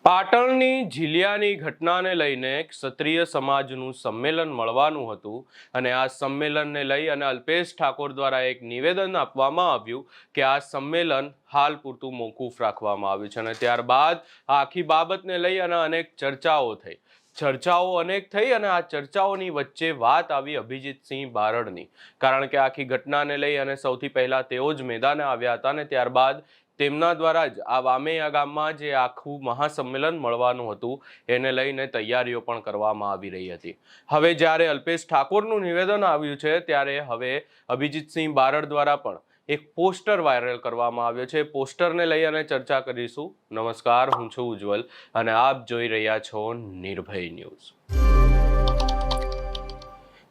પાટણની ઝીલિયાની ઘટનાને લઈને ક્ષત્રિય સમાજનું સંમેલન મળવાનું હતું અને આ સંમેલનને લઈ અને અલ્પેશ ઠાકોર દ્વારા એક નિવેદન આપવામાં આવ્યું કે આ સંમેલન હાલ પૂરતું મોકૂફ રાખવામાં આવ્યું છે અને ત્યારબાદ આખી બાબતને લઈ અને અનેક ચર્ચાઓ અનેક થઈ અને આ ચર્ચાઓની વચ્ચે વાત આવી અભિજીતસિંહ બારડની, કારણ કે આખી ઘટનાને લઈ અને સૌથી પહેલા તેઓ જ મેદાને આવ્યા હતા અને ત્યારબાદ તેમના દ્વારા જ આ વામેયા ગામમાં જે આખું મહાસંમેલન મળવાનું હતું એને લઈને તૈયારીઓ પણ કરવામાં આવી રહી હતી। હવે જ્યારે અલ્પેશ ઠાકોરનું નિવેદન આવ્યું છે ત્યારે હવે અભિજીતસિંહ બારડ દ્વારા પણ એક પોસ્ટર વાયરલ કરવામાં આવ્યો છે। પોસ્ટરને લઈ અને ચર્ચા કરીશું। નમસ્કાર, હું છું ઉજ્જવલ અને આપ જોઈ રહ્યા છો નિર્ભય ન્યૂઝ।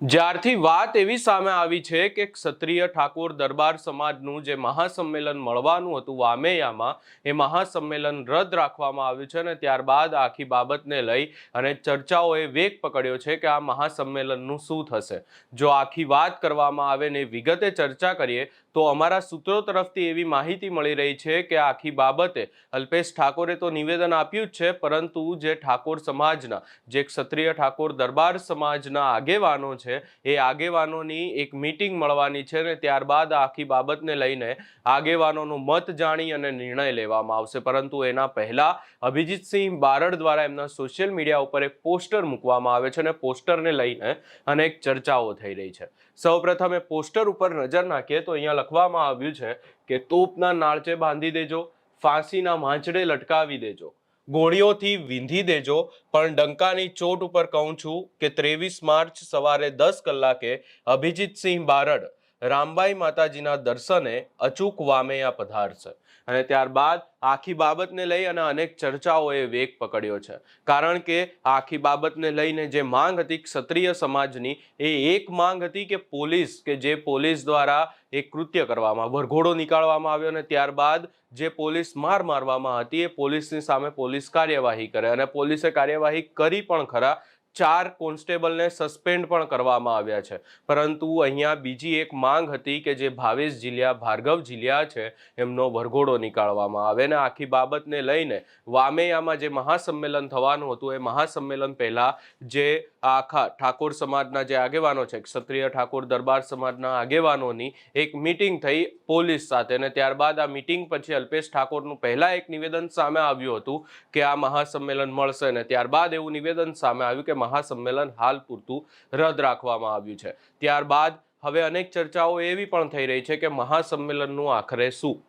જ્યારથી વાત એવી સામે આવી છે કે ક્ષત્રિય ઠાકોર દરબાર સમાજનું જે મહાસંમેલન મળવાનું હતું વામેયામાં, એ મહાસંમેલન રદ રાખવામાં આવ્યું છે અને ત્યારબાદ આખી બાબતને લઈ અને ચર્ચાઓએ વેગ પકડ્યો છે કે આ મહાસંમેલનનું શું થશે। જો આખી વાત કરવામાં આવે ને વિગતે ચર્ચા કરીએ તો અમારા સૂત્રો તરફથી એવી માહિતી મળી રહી છે કે આખી બાબતે અલ્પેશ ઠાકોરે તો નિવેદન આપ્યું જ છે, પરંતુ જે ઠાકોર સમાજના, જે ક્ષત્રિય ઠાકોર દરબાર સમાજના આગેવાનો છે એ આગેવાનોની એક મીટિંગ મળવાની છે અને ત્યારબાદ આખી બાબતને લઈને આગેવાનોનો મત જાણી અને નિર્ણય લેવામાં આવશે। પરંતુ એના પહેલા અભિજીતસિંહ બારડ દ્વારા એમના સોશિયલ મીડિયા ઉપર એક પોસ્ટર મૂકવામાં આવે છે અને પોસ્ટરને લઈને અનેક ચર્ચાઓ થઈ રહી છે। સૌપ્રથમ એ પોસ્ટર ઉપર નજર નાખીએ તો અહીંયા લખવામાં આવ્યું છે કે તોપના નાળચે બાંધી દેજો, ફાંસીના માંચડે લટકાવી દેજો, ગોળીઓથી વીંધી દેજો, પણ ડંકાની ચોટ ઉપર કહું છું કે 23 માર્ચ સવારે 10 કલાકે અભિજીતસિંહ બારડ રામબાઈ માતાજીના દર્શને અચૂક વામેયા પધારશે। અને ત્યારબાદ આખી બાબતને લઈ અને અનેક ચર્ચાઓએ વેગ પકડ્યો છે, કારણ કે આખી બાબતને લઈને જે માંગ હતી ક્ષત્રિય સમાજની, એ એક માંગ હતી કે જે પોલીસ દ્વારા એક કૃત્ય કરવામાં, વરઘોડો નીકાળવામાં આવ્યો અને ત્યારબાદ જે પોલીસ મારવામાં હતી એ પોલીસની સામે પોલીસ કાર્યવાહી કરે અને પોલીસે કાર્યવાહી કરી પણ ખરા। 4 કોન્સ્ટેબલને સસ્પેન્ડ પણ કરવામાં આવ્યા છે, પરંતુ અહીંયા બીજી એક માંગ હતી કે જે ભાવેશ ઝીલિયા, ભાર્ગવ ઝીલિયા છે, એમનો વરઘોડો નીકાળવામાં આવે અને આખી બાબતને લઈને વામેયામાં જે મહાસંમેલન થવાનું હતું એ મહાસંમેલન પહેલા જે આખા ઠાકોર સમાજના જે આગેવાનો છે, ક્ષત્રિય ઠાકોર દરબાર સમાજના આગેવાનોની એક મીટિંગ થઈ પોલીસ સાથે અને ત્યારબાદ આ મીટિંગ પછી અલ્પેશ ઠાકોરનું પહેલા એક નિવેદન સામે આવ્યું હતું કે આ મહાસંમેલન મળશે અને ત્યારબાદ એવું નિવેદન સામે આવ્યું કે મહાસંમેલન હાલ પૂરતું રદ રાખવામાં આવ્યું છે। ત્યારબાદ હવે અનેક ચર્ચાઓ એવી પણ થઈ રહી છે કે મહાસંમેલનનું આખરે શું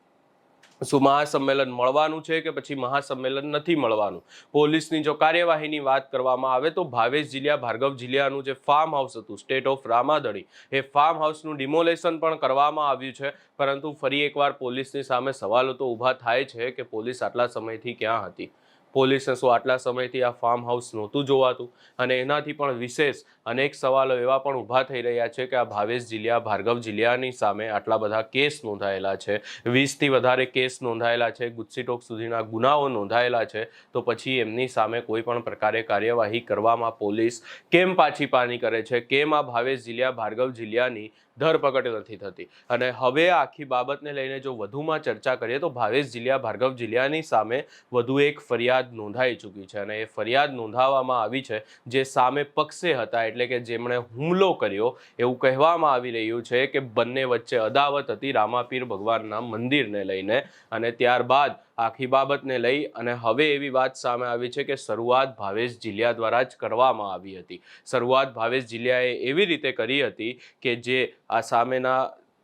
મહાસંમેલન મળવાનું છે કે પછી મહાસંમેલન નથી મળવાનું। પોલીસની જો કાર્યવાહીની વાત કરવામાં આવે તો ભાવેશ ઝીલિયા, ભાર્ગવ ઝીલિયાનું જે ફાર્મ હાઉસ હતું સ્ટેટ ઓફ રામાદળી, એ ફાર્મ હાઉસનું ડિમોલેશન પણ કરવામાં આવ્યું છે, પરંતુ ફરી એકવાર પોલીસની સામે સવાલો તો ઊભા થાય છે કે પોલીસ આટલા સમયથી ક્યાં હતી? પોલીસને શું આટલા સમયથી આ ફાર્મ હાઉસ નહોતું જોવાતું? અને એનાથી પણ વિશેષ અનેક સવાલો એવા પણ ઊભા થઈ રહ્યા છે કે આ ભાવેશ ઝીલિયા, ભાર્ગવ ઝીલિયાની સામે આટલા બધા કેસ નોંધાયેલા છે, 20થી વધારે કેસ નોંધાયેલા છે, ગુજસીટોક સુધીના ગુનાઓ નોંધાયેલા છે, તો પછી એમની સામે કોઈ પણ પ્રકારે કાર્યવાહી કરવામાં પોલીસ કેમ પાછી પાની કરે છે? કેમ આ ભાવેશ ઝીલિયા, ભાર્ગવ ઝીલિયાની ધરપકડ નથી થતી? અને હવે આખી બાબતને લઈને જો વધુમાં ચર્ચા કરીએ તો ભાવેશ ઝીલિયા, ભાર્ગવ ઝીલિયાની સામે વધુ એક ફરિયાદ નોંધાઈ ચૂકી છે અને એ ફરિયાદ નોંધાવવામાં આવી છે જે સામે પક્ષે હતા, એટલે કે જેમણે હુમલો કર્યો। એવું કહેવામાં આવી રહ્યું છે કે બંને વચ્ચે અદાવત હતી રામાપીર ભગવાનના મંદિરને લઈને અને ત્યારબાદ આખી બાબતને લઈ અને હવે એવી વાત સામે આવી છે કે શરૂઆત ભાવેશ ઝીલિયા દ્વારા જ કરવામાં આવી હતી। શરૂઆત ભાવેશ ઝીલિયાએ એવી રીતે કરી હતી કે જે આ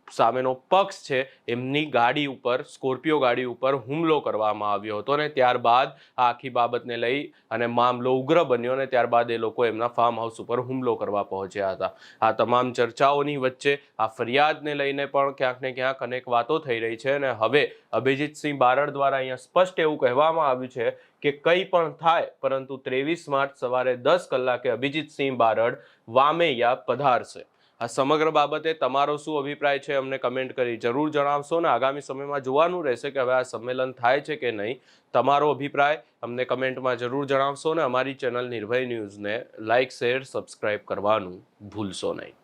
સામેનો પક્ષ છે એમની ગાડી ઉપર, સ્કોર્પિયો ગાડી ઉપર હુમલો કરવામાં આવ્યો હતો અને ત્યારબાદ આખી બાબતને લઈ અને મામલો ઉગ્ર બન્યો અને ત્યારબાદ એ લોકો એમના ફાર્મ હાઉસ ઉપર હુમલો કરવા પહોંચ્યા હતા। આ તમામ ચર્ચાઓની વચ્ચે આ ફરિયાદને લઈને પણ ક્યાંક ને ક્યાંક અનેક વાતો થઈ રહી છે અને હવે અભિજીતસિંહ બારડ દ્વારા અહીંયા સ્પષ્ટ એવું કહેવામાં આવ્યું છે કે કંઈ પણ થાય, પરંતુ 23 માર્ચ સવારે 10 કલાકે અભિજીતસિંહ બારડ વામેયા પધારશે। આ સમગ્ર બાબતે તમારો શું અભિપ્રાય છે અમને કમેન્ટ કરી જરૂર જણાવશો ને આગામી સમયમાં જોવાનું રહેશે કે હવે આ સંમેલન થાય છે કે નહીં। તમારો અભિપ્રાય અમને કમેન્ટમાં જરૂર જણાવશો ને અમારી ચેનલ નિર્ભય ન્યૂઝને લાઇક, શેર, સબસ્ક્રાઇબ કરવાનું ભૂલશો નહીં।